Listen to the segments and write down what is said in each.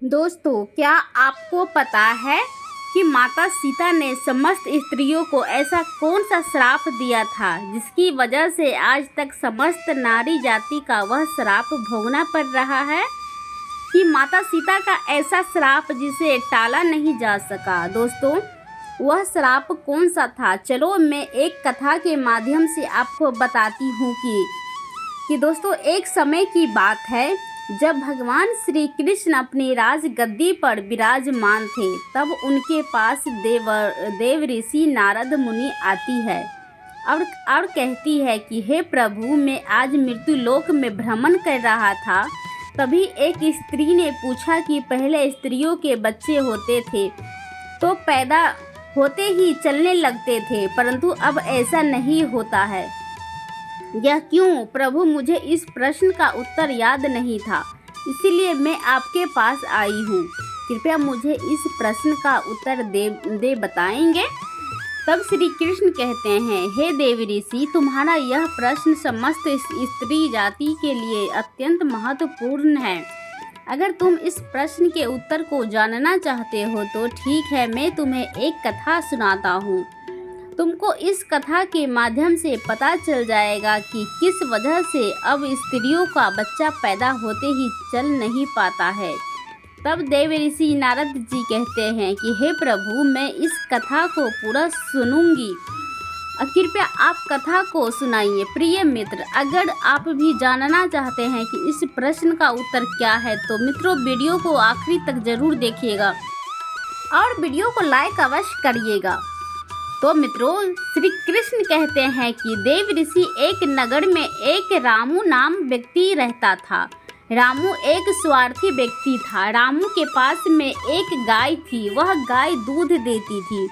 दोस्तों, क्या आपको पता है कि माता सीता ने समस्त स्त्रियों को ऐसा कौन सा श्राप दिया था जिसकी वजह से आज तक समस्त नारी जाति का वह श्राप भोगना पड़ रहा है? कि माता सीता का ऐसा श्राप जिसे टाला नहीं जा सका। दोस्तों, वह श्राप कौन सा था? चलो मैं एक कथा के माध्यम से आपको बताती हूँ कि दोस्तों, एक समय की बात है जब भगवान श्री कृष्ण अपनी राज गद्दी पर विराजमान थे, तब उनके पास देव ऋषि नारद मुनि आती है और कहती है कि हे प्रभु, मैं आज मृत्यु लोक में भ्रमण कर रहा था। तभी एक स्त्री ने पूछा कि पहले स्त्रियों के बच्चे होते थे तो पैदा होते ही चलने लगते थे, परंतु अब ऐसा नहीं होता है। यह क्यों? प्रभु, मुझे इस प्रश्न का उत्तर याद नहीं था, इसीलिए मैं आपके पास आई हूँ। कृपया मुझे इस प्रश्न का उत्तर दे बताएंगे। तब श्री कृष्ण कहते हैं, हे देव ऋषि, तुम्हारा यह प्रश्न समस्त स्त्री जाति के लिए अत्यंत महत्वपूर्ण है। अगर तुम इस प्रश्न के उत्तर को जानना चाहते हो तो ठीक है, मैं तुम्हें एक कथा सुनाता हूँ। तुमको इस कथा के माध्यम से पता चल जाएगा कि किस वजह से अब स्त्रियों का बच्चा पैदा होते ही चल नहीं पाता है। तब देव ऋषि नारद जी कहते हैं कि हे प्रभु, मैं इस कथा को पूरा सुनूंगी, कृपया आप कथा को सुनाइए। प्रिय मित्र, अगर आप भी जानना चाहते हैं कि इस प्रश्न का उत्तर क्या है तो मित्रों, वीडियो को आखिरी तक जरूर देखिएगा और वीडियो को लाइक अवश्य करिएगा। तो मित्रों, श्री कृष्ण कहते हैं कि देव ऋषि एक नगर में एक रामू नाम व्यक्ति रहता था। रामू एक स्वार्थी व्यक्ति था। रामू के पास में एक गाय थी, वह गाय दूध देती थी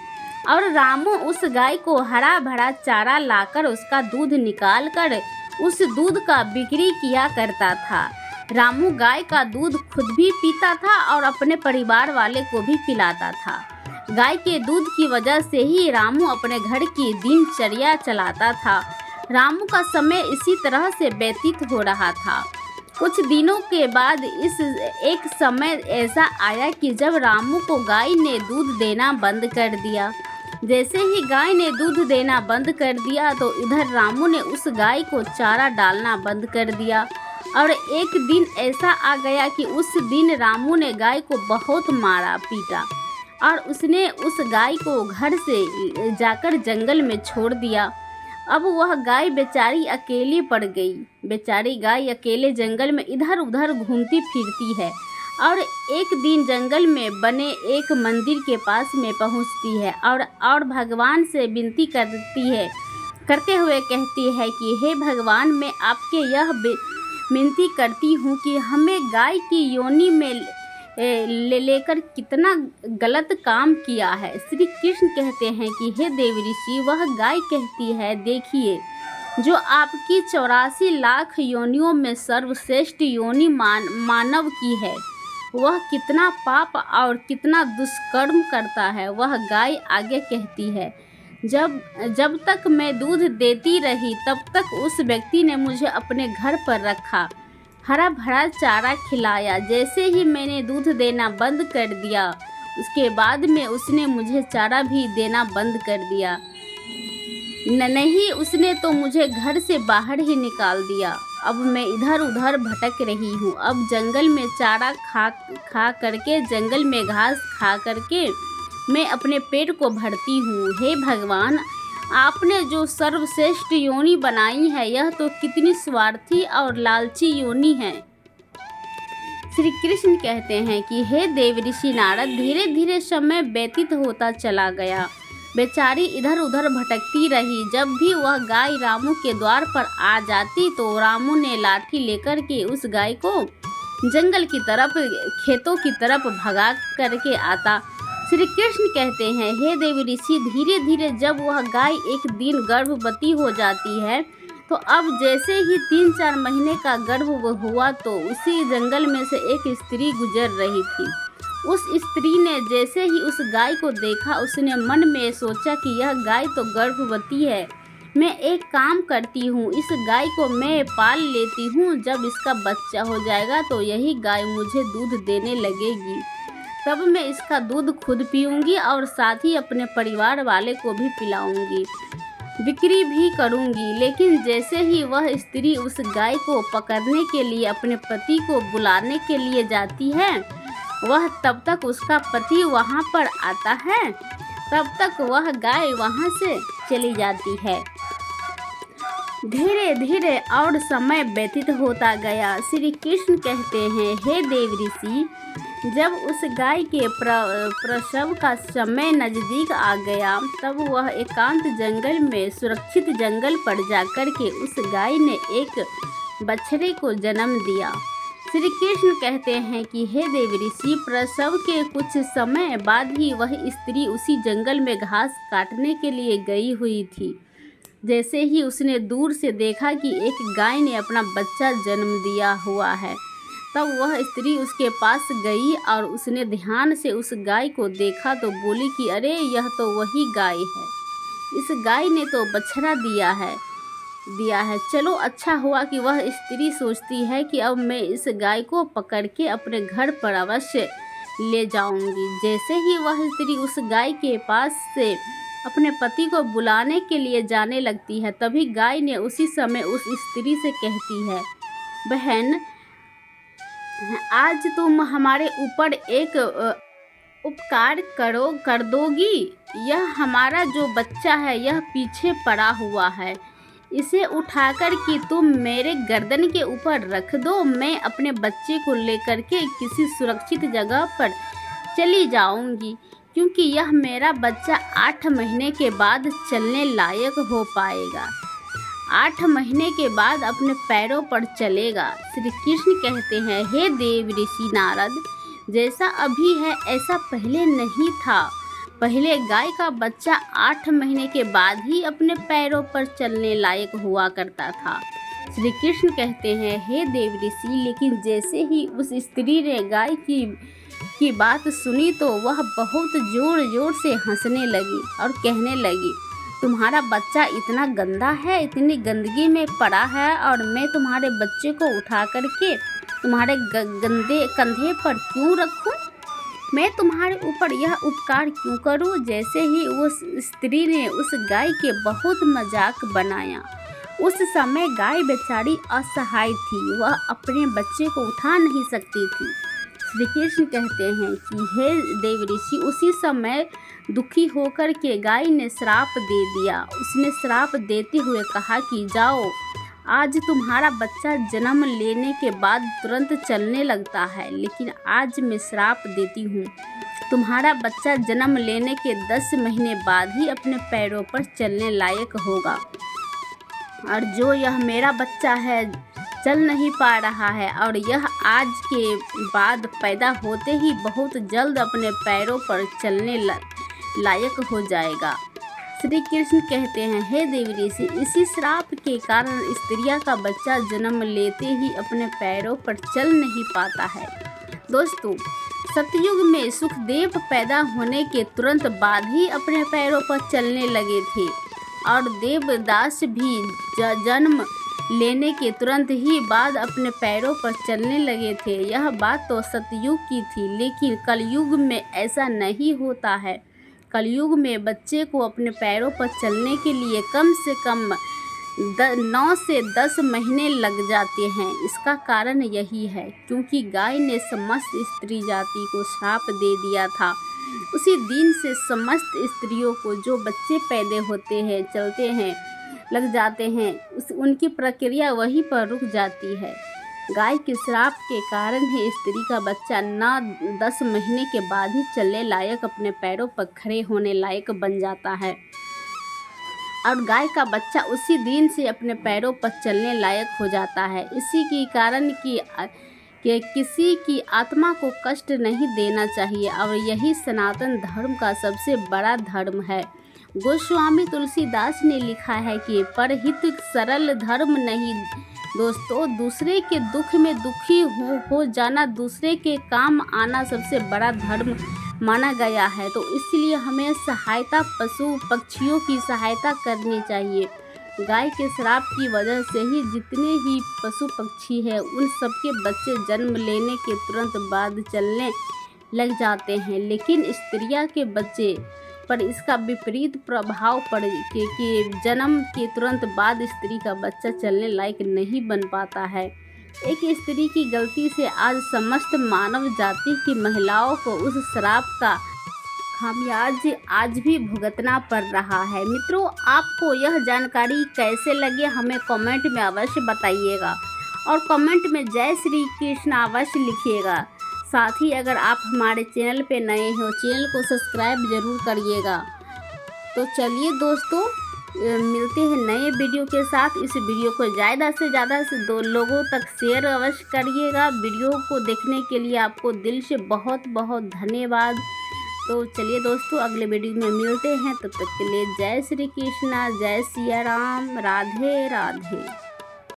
और रामू उस गाय को हरा भरा चारा लाकर उसका दूध निकाल कर उस दूध का बिक्री किया करता था। रामू गाय का दूध खुद भी पीता था और अपने परिवार वाले को भी पिलाता था। गाय के दूध की वजह से ही रामू अपने घर की दिनचर्या चलाता था। रामू का समय इसी तरह से व्यतीत हो रहा था। कुछ दिनों के बाद एक समय ऐसा आया कि जब रामू को गाय ने दूध देना बंद कर दिया। जैसे ही गाय ने दूध देना बंद कर दिया तो इधर रामू ने उस गाय को चारा डालना बंद कर दिया। और एक दिन ऐसा आ गया कि उस दिन रामू ने गाय को बहुत मारा पीटा और उसने उस गाय को घर से जाकर जंगल में छोड़ दिया। अब वह गाय बेचारी अकेली पड़ गई। बेचारी गाय अकेले जंगल में इधर उधर घूमती फिरती है और एक दिन जंगल में बने एक मंदिर के पास में पहुंचती है और भगवान से विनती करते हुए कहती है कि हे भगवान, मैं आपके यह विनती करती हूँ कि हमें गाय की योनि में लेकर कितना गलत काम किया है। श्री कृष्ण कहते हैं कि हे देव ऋषि, वह गाय कहती है, देखिए, जो आपकी 84 लाख योनियों में सर्वश्रेष्ठ योनि मानव की है, वह कितना पाप और कितना दुष्कर्म करता है। वह गाय आगे कहती है, जब तक मैं दूध देती रही तब तक उस व्यक्ति ने मुझे अपने घर पर रखा, हरा भरा चारा खिलाया। जैसे ही मैंने दूध देना बंद कर दिया, उसके बाद में उसने मुझे चारा भी देना बंद कर दिया। नहीं, उसने तो मुझे घर से बाहर ही निकाल दिया। अब मैं इधर उधर भटक रही हूँ। अब जंगल में चारा खा करके, जंगल में घास खा करके मैं अपने पेट को भरती हूँ। हे भगवान, आपने जो सर्वश्रेष्ठ योनि बनाई है, यह तो कितनी स्वार्थी और लालची योनि है। श्री कृष्ण कहते हैं कि हे देव ऋषि नारद, धीरे धीरे समय व्यतीत होता चला गया। बेचारी इधर उधर भटकती रही। जब भी वह गाय रामू के द्वार पर आ जाती तो रामू ने लाठी लेकर के उस गाय को जंगल की तरफ, खेतों की तरफ भगा करके आता। श्री कृष्ण कहते हैं, हे देव ऋषि, धीरे धीरे जब वह गाय एक दिन गर्भवती हो जाती है तो अब जैसे ही 3-4 महीने का गर्भ हुआ तो उसी जंगल में से एक स्त्री गुजर रही थी। उस स्त्री ने जैसे ही उस गाय को देखा, उसने मन में सोचा कि यह गाय तो गर्भवती है, मैं एक काम करती हूँ, इस गाय को मैं पाल लेती हूँ। जब इसका बच्चा हो जाएगा तो यही गाय मुझे दूध देने लगेगी। तब मैं इसका दूध खुद पीऊँगी और साथ ही अपने परिवार वाले को भी पिलाऊँगी, बिक्री भी करूँगी। लेकिन जैसे ही वह स्त्री उस गाय को पकड़ने के लिए अपने पति को बुलाने के लिए जाती है, वह तब तक उसका पति वहाँ पर आता है, तब तक वह गाय वहाँ से चली जाती है। धीरे धीरे और समय व्यतीत होता गया। श्री कृष्ण कहते हैं, हे देव ऋषि, जब उस गाय के प्रसव का समय नज़दीक आ गया, तब वह एकांत जंगल में सुरक्षित जंगल पर जाकर के उस गाय ने एक बछड़े को जन्म दिया। श्री कृष्ण कहते हैं कि हे देव ऋषि, प्रसव के कुछ समय बाद ही वह स्त्री उसी जंगल में घास काटने के लिए गई हुई थी। जैसे ही उसने दूर से देखा कि एक गाय ने अपना बच्चा जन्म दिया हुआ है, तब वह स्त्री उसके पास गई और उसने ध्यान से उस गाय को देखा तो बोली कि अरे, यह तो वही गाय है, इस गाय ने तो बछड़ा दिया है। चलो, अच्छा हुआ कि वह स्त्री सोचती है कि अब मैं इस गाय को पकड़ के अपने घर पर अवश्य ले जाऊंगी। जैसे ही वह स्त्री उस गाय के पास से अपने पति को बुलाने के लिए जाने लगती है, तभी गाय ने उसी समय उस स्त्री से कहती है, बहन, आज तुम हमारे ऊपर एक उपकार कर दोगी। यह हमारा जो बच्चा है यह पीछे पड़ा हुआ है, इसे उठाकर कि तुम मेरे गर्दन के ऊपर रख दो। मैं अपने बच्चे को लेकर के किसी सुरक्षित जगह पर चली जाऊंगी, क्योंकि यह मेरा बच्चा 8 महीने के बाद चलने लायक हो पाएगा, 8 महीने के बाद अपने पैरों पर चलेगा। श्री कृष्ण कहते हैं, हे देव ऋषि नारद, जैसा अभी है ऐसा पहले नहीं था। पहले गाय का बच्चा 8 महीने के बाद ही अपने पैरों पर चलने लायक हुआ करता था। श्री कृष्ण कहते हैं, हे देव ऋषि, लेकिन जैसे ही उस स्त्री ने गाय की बात सुनी तो वह बहुत जोर जोर से हंसने लगी और कहने लगी, तुम्हारा बच्चा इतना गंदा है, इतनी गंदगी में पड़ा है, और मैं तुम्हारे बच्चे को उठा करके तुम्हारे गंदे कंधे पर क्यों रखूं? मैं तुम्हारे ऊपर यह उपकार क्यों करूं? जैसे ही उस स्त्री ने उस गाय के बहुत मजाक बनाया। उस समय गाय बेचारी असहाय थी, वह अपने बच्चे को उठा नहीं सकती थी। श्री कृष्ण कहते हैं कि हे देव ऋषि, उसी समय दुखी होकर के गाय ने श्राप दे दिया। उसने श्राप देते हुए कहा कि जाओ, आज तुम्हारा बच्चा जन्म लेने के बाद तुरंत चलने लगता है, लेकिन आज मैं श्राप देती हूँ, तुम्हारा बच्चा जन्म लेने के 10 महीने बाद ही अपने पैरों पर चलने लायक होगा। और जो यह मेरा बच्चा है चल नहीं पा रहा है, और यह आज के बाद पैदा होते ही बहुत जल्द अपने पैरों पर चलने लायक हो जाएगा। श्री कृष्ण कहते हैं, हे देव ऋषि, इसी श्राप के कारण स्त्रियां का बच्चा जन्म लेते ही अपने पैरों पर चल नहीं पाता है। दोस्तों, सतयुग में सुखदेव पैदा होने के तुरंत बाद ही अपने पैरों पर चलने लगे थे, और देवदास भी जन्म लेने के तुरंत ही बाद अपने पैरों पर चलने लगे थे। यह बात तो सतयुग की थी, लेकिन कलयुग में ऐसा नहीं होता है। कलयुग में बच्चे को अपने पैरों पर चलने के लिए कम से कम 9 से 10 महीने लग जाते हैं। इसका कारण यही है क्योंकि गाय ने समस्त स्त्री जाति को श्राप दे दिया था। उसी दिन से समस्त स्त्रियों को जो बच्चे पैदा होते हैं, चलते हैं, लग जाते हैं, उनकी प्रक्रिया वहीं पर रुक जाती है। गाय के श्राप के कारण ही स्त्री का बच्चा 9-10 महीने के बाद ही चलने लायक, अपने पैरों पर खड़े होने लायक बन जाता है, और गाय का बच्चा उसी दिन से अपने पैरों पर चलने लायक हो जाता है। इसी के कारण कि किसी की आत्मा को कष्ट नहीं देना चाहिए, और यही सनातन धर्म का सबसे बड़ा धर्म है। गोस्वामी तुलसीदास ने लिखा है कि परहित सरल धर्म नहीं दोस्तों, दूसरे के दुख में दुखी हो जाना, दूसरे के काम आना सबसे बड़ा धर्म माना गया है। तो इसलिए हमें सहायता, पशु पक्षियों की सहायता करनी चाहिए। गाय के श्राप की वजह से ही जितने ही पशु पक्षी हैं उन सबके बच्चे जन्म लेने के तुरंत बाद चलने लग जाते हैं, लेकिन स्त्रियां के बच्चे पर इसका विपरीत प्रभाव पड़ कि जन्म के तुरंत बाद स्त्री का बच्चा चलने लायक नहीं बन पाता है। एक स्त्री की गलती से आज समस्त मानव जाति की महिलाओं को उस श्राप का खामियाजा आज भी भुगतना पड़ रहा है। मित्रों, आपको यह जानकारी कैसे लगी हमें कमेंट में अवश्य बताइएगा और कमेंट में जय श्री कृष्ण अवश्य लिखिएगा। साथ ही अगर आप हमारे चैनल पे नए हो चैनल को सब्सक्राइब ज़रूर करिएगा। तो चलिए दोस्तों, मिलते हैं नए वीडियो के साथ। इस वीडियो को ज़्यादा से ज़्यादा से 2 लोगों तक शेयर अवश्य करिएगा। वीडियो को देखने के लिए आपको दिल से बहुत बहुत धन्यवाद। तो चलिए दोस्तों, अगले वीडियो में मिलते हैं। तब तक के लिए जय श्री कृष्णा, जय सिया राम, राधे राधे।